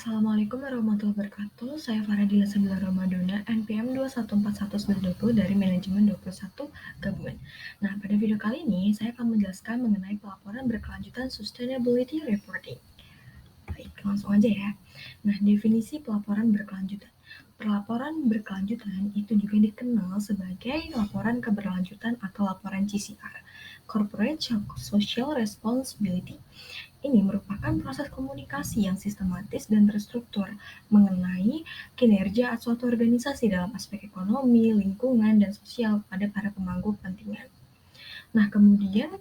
Assalamualaikum warahmatullahi wabarakatuh. Saya Faradila Sabila Ramadona, NPM 2141920 dari Manajemen 21 Gabungan. Nah, pada video kali ini saya akan menjelaskan mengenai pelaporan berkelanjutan Sustainability Reporting. Baik, langsung aja ya. Nah, definisi pelaporan berkelanjutan. Pelaporan berkelanjutan itu juga dikenal sebagai laporan keberlanjutan atau laporan CSR, Corporate Social Responsibility. Ini merupakan proses komunikasi yang sistematis dan terstruktur mengenai kinerja suatu organisasi dalam aspek ekonomi, lingkungan, dan sosial pada para pemangku kepentingan. Nah, kemudian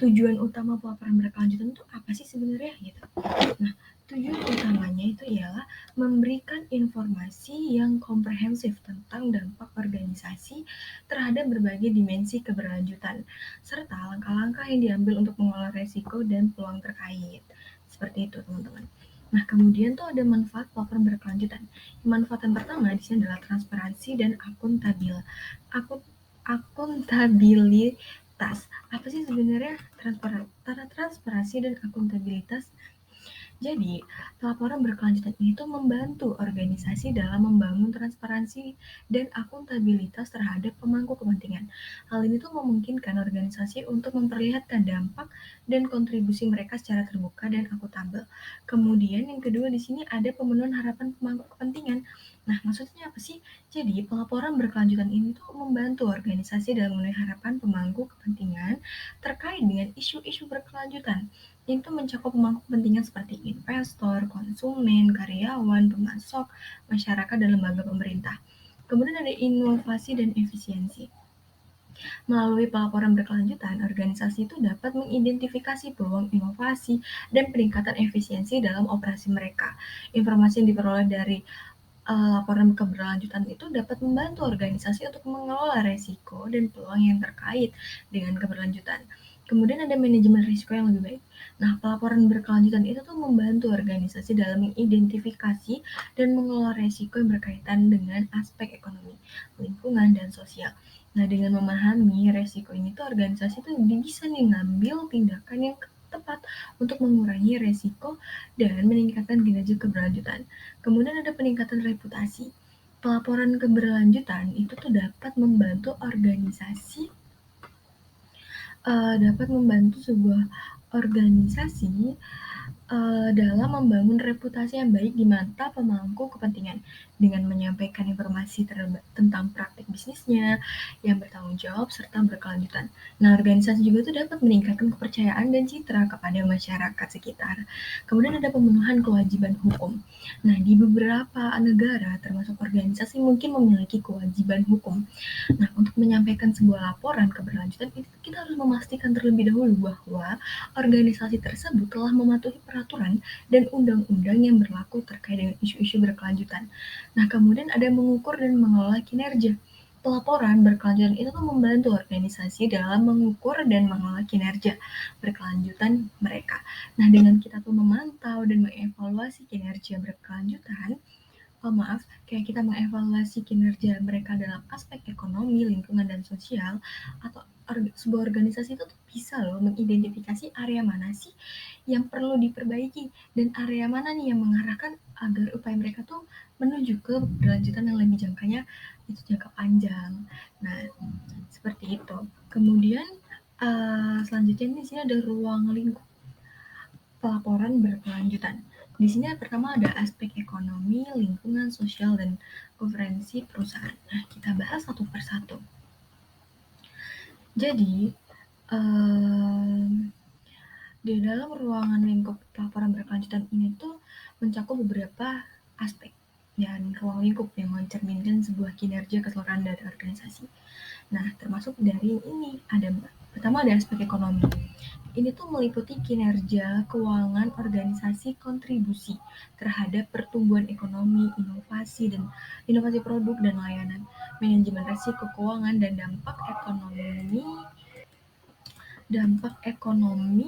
tujuan utama pelaporan berkelanjutan itu apa sih sebenarnya gitu? Nah, tujuan utamanya itu ialah memberikan informasi yang komprehensif tentang dampak organisasi terhadap berbagai dimensi keberlanjutan, serta langkah-langkah yang diambil untuk mengelola resiko dan peluang terkait. Seperti itu, teman-teman. Nah, kemudian tuh ada manfaat pelaporan berkelanjutan. Manfaat yang pertama di sini adalah transparansi dan akuntabilitas. Apa sih sebenarnya transparansi dan akuntabilitas? Jadi, pelaporan berkelanjutan itu membantu organisasi dalam membangun transparansi dan akuntabilitas terhadap pemangku kepentingan. Hal ini tuh memungkinkan organisasi untuk memperlihatkan dampak dan kontribusi mereka secara terbuka dan akuntabel. Kemudian yang kedua di sini ada pemenuhan harapan pemangku kepentingan. Nah, maksudnya apa sih? Jadi, pelaporan berkelanjutan ini tuh membantu organisasi dalam memenuhi harapan pemangku kepentingan terkait dengan isu-isu berkelanjutan itu mencakup pemangku kepentingan seperti investor, konsumen, karyawan, pemasok, masyarakat, dan lembaga pemerintah. Kemudian ada inovasi dan efisiensi. Melalui pelaporan berkelanjutan, organisasi itu dapat mengidentifikasi peluang inovasi dan peningkatan efisiensi dalam operasi mereka. Informasi yang diperoleh dari laporan keberlanjutan itu dapat membantu organisasi untuk mengelola resiko dan peluang yang terkait dengan keberlanjutan. Kemudian ada manajemen risiko yang lebih baik. Nah, pelaporan berkelanjutan itu tuh membantu organisasi dalam mengidentifikasi dan mengelola risiko yang berkaitan dengan aspek ekonomi, lingkungan, dan sosial. Nah, dengan memahami resiko ini tuh organisasi tuh bisa nih ngambil tindakan yang tepat untuk mengurangi resiko dan meningkatkan kinerja keberlanjutan. Kemudian ada peningkatan reputasi. Pelaporan keberlanjutan itu tuh dapat membantu sebuah organisasi dalam membangun reputasi yang baik di mata pemangku kepentingan dengan menyampaikan informasi tentang praktik bisnisnya yang bertanggung jawab serta berkelanjutan. Nah, organisasi juga itu dapat meningkatkan kepercayaan dan citra kepada masyarakat sekitar. Kemudian ada pemenuhan kewajiban hukum. Nah, di beberapa negara termasuk organisasi mungkin memiliki kewajiban hukum. Nah, untuk menyampaikan sebuah laporan keberlanjutan itu kita harus memastikan terlebih dahulu bahwa organisasi tersebut telah mematuhi peraturan dan undang-undang yang berlaku terkait dengan isu-isu berkelanjutan. Nah, kemudian ada mengukur dan mengelola kinerja. Pelaporan berkelanjutan itu tuh membantu organisasi dalam mengukur dan mengelola kinerja berkelanjutan mereka. Nah, dengan kita tuh memantau dan mengevaluasi kinerja berkelanjutan, kayak kita mengevaluasi kinerja mereka dalam aspek ekonomi, lingkungan, dan sosial, atau sebuah organisasi itu tuh bisa loh mengidentifikasi area mana sih yang perlu diperbaiki dan area mana nih yang mengarahkan agar upaya mereka tuh menuju ke berlanjutan yang lebih jangkanya itu jangka panjang. Nah, seperti itu. Kemudian selanjutnya di sini ada ruang lingkup pelaporan berkelanjutan. Di sini pertama ada aspek ekonomi, lingkungan, sosial, dan governance perusahaan. Nah, kita bahas satu persatu. Jadi, di dalam ruangan lingkup pelaporan berkelanjutan ini tuh mencakup beberapa aspek dan ruang lingkup yang mencerminkan sebuah kinerja keseluruhan dari organisasi. Nah, termasuk dari ini ada pertama ada aspek ekonomi. Ini tuh meliputi kinerja keuangan organisasi kontribusi terhadap pertumbuhan ekonomi, inovasi produk dan layanan, manajemen risiko keuangan dan dampak ekonomi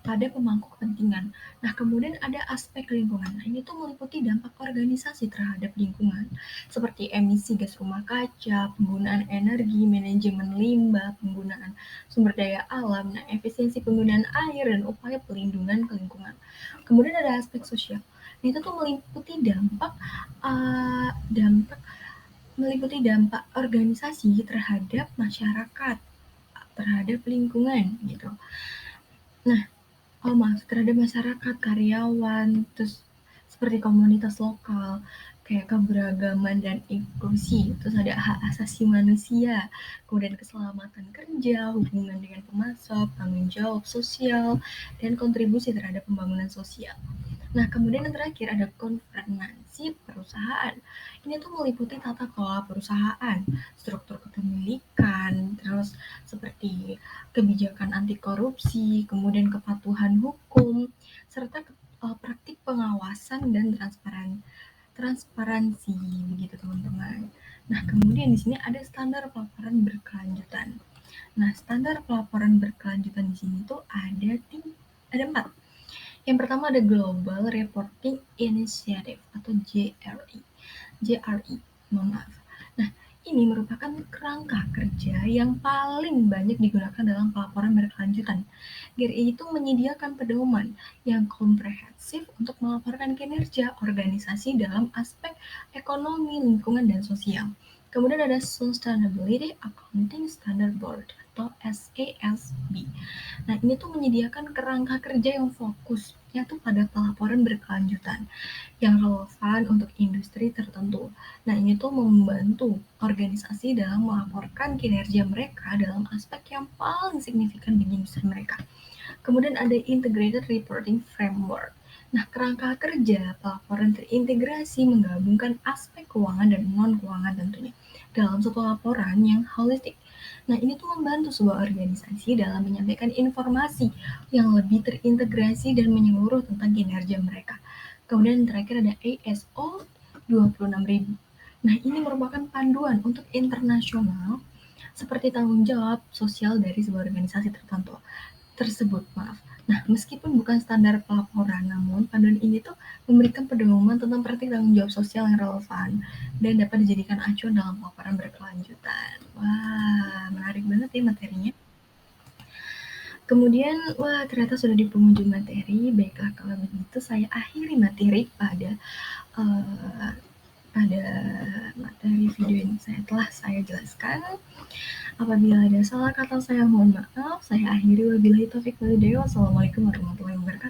pada pemangku kepentingan. Nah, kemudian ada aspek lingkungan. Nah, ini tuh meliputi dampak organisasi terhadap lingkungan, seperti emisi gas rumah kaca, penggunaan energi, manajemen limbah, penggunaan sumber daya alam, efisiensi penggunaan air, dan upaya pelindungan ke lingkungan. Kemudian ada aspek sosial. Nah, itu tuh dampak meliputi dampak organisasi terhadap masyarakat, terhadap lingkungan gitu. Nah, maaf, terhadap masyarakat, karyawan, terus seperti komunitas lokal, kayak keberagaman dan inklusi, terus ada hak asasi manusia, kemudian keselamatan kerja, hubungan dengan pemasok, tanggung jawab sosial, dan kontribusi terhadap pembangunan sosial. Nah, kemudian yang terakhir ada governansi perusahaan. Ini tuh meliputi tata kelola perusahaan, struktur kepemilikan, terus seperti kebijakan anti korupsi, kemudian kepatuhan hukum, serta praktik pengawasan dan transparansi begitu teman-teman. Nah, kemudian di sini ada standar pelaporan berkelanjutan. Nah, standar pelaporan berkelanjutan di sini tuh ada 4. Yang pertama ada Global Reporting Initiative atau JRI. JRI, mohon maaf. Nah, ini merupakan kerangka kerja yang paling banyak digunakan dalam pelaporan berkelanjutan. GRI itu menyediakan pedoman yang komprehensif untuk melaporkan kinerja organisasi dalam aspek ekonomi, lingkungan, dan sosial. Kemudian ada Sustainability Accounting Standard Board atau SASB. Nah, ini tuh menyediakan kerangka kerja yang fokusnya tuh pada pelaporan berkelanjutan yang relevan untuk industri tertentu. Nah, ini tuh membantu organisasi dalam melaporkan kinerja mereka dalam aspek yang paling signifikan bagi industri mereka. Kemudian ada Integrated Reporting Framework. Nah, kerangka kerja pelaporan terintegrasi menggabungkan aspek keuangan dan non-keuangan tentunya dalam satu laporan yang holistik. Nah, ini tuh membantu sebuah organisasi dalam menyampaikan informasi yang lebih terintegrasi dan menyeluruh tentang kinerja mereka. Kemudian terakhir ada ISO 26000. Nah, ini merupakan panduan untuk internasional seperti tanggung jawab sosial dari sebuah organisasi tertentu tersebut, maaf. Nah, meskipun bukan standar pelaporan, namun panduan ini tuh memberikan pedoman tentang praktik tanggung jawab sosial yang relevan dan dapat dijadikan acuan dalam pelaporan berkelanjutan. Wah, menarik banget ya materinya. Kemudian, wah ternyata sudah di penghujung materi. Baiklah, kalau begitu saya akhiri materi uh, pada materi video yang saya jelaskan. Apabila ada salah kata saya mohon maaf. Saya akhiri wabillahi taufik walhidayah. Wassalamualaikum warahmatullahi wabarakatuh.